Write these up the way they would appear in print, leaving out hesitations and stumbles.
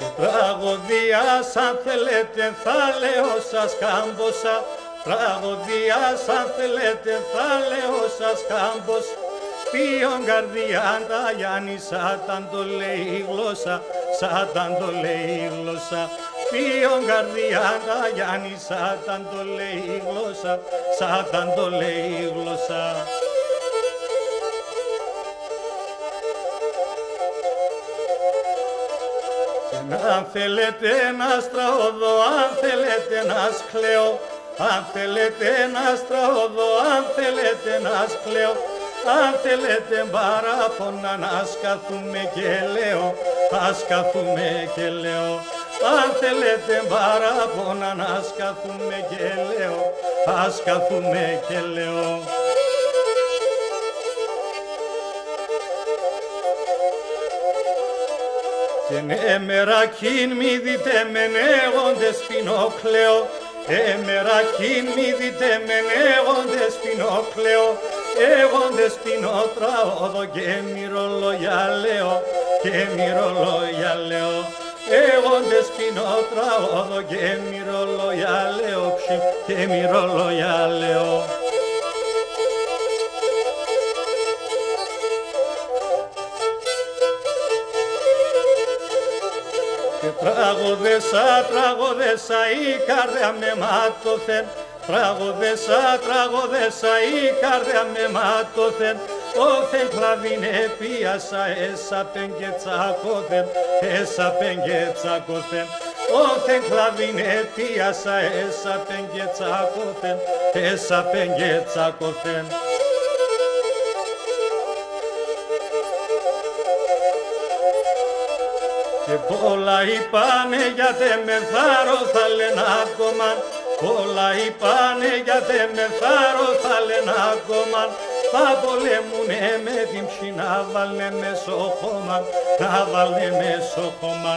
Τραγωδίας αν θέλετε θα λέω σας κάμποσα, τραγωδίας αν θέλετε θα λέω σας κάμπος. Ποιον καρδιά τα Γιάννη σάταν το λέει η γλώσσα, σάταν το λέει η γλώσσα. Ποιον καρδιά τα Γιάννη σάταν το λέει η γλώσσα, σάταν το λέει η γλώσσα. Αν θέλετε να στραωδώ, αν θέλετε να σκλαίω, αν θέλετε να στραωδώ, αν θέλετε να σκλαίω, αν θέλετε παράπονα να σκαθούμε και λέω, θα σκαθούμε και λέω. Αν θέλετε παράπονα να σκαθούμε και λέω, θα σκαθούμε και λέω. Και ναι μερακίν μη δείτε μεν έγοντες Πινόκλεο, μερακίν μη δείτε μεν έγοντες Πινόκλεο, έγοντες Πινότραόδο και μυρολόγια λέω, και μυρολόγια λέω. Έγοντες Πινότραόδο και μυρολόγια λέω, και μυρολόγια λέω. Και τραγωδέσα, τραγωδέσα η καρδιά με μάτωθεν, τραγωδέσα, τραγωδέσα η καρδιά με μάτωθεν, όθεν κλαδίν επίασα έσαπεν και τσακώθεν, έσαπεν και τσακώθεν, όθεν κλαδίν επίασα έσαπεν και τσακώθεν, έσαπεν και τσακώθεν. Και πολλά είπανε γιατί με θάρρο θα λένε ακόμα, πολλά είπανε γιατί με θάρρο θα λένε ακόμα, θα πολέμουνε με την ψη να βάλνε μέσω χώμα, να βάλνε μέσω χώμα.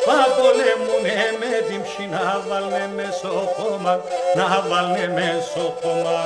Θα πολέμουνε με την ψη να βάλνε μέσω χώμα, να βάλνε μέσω χώμα.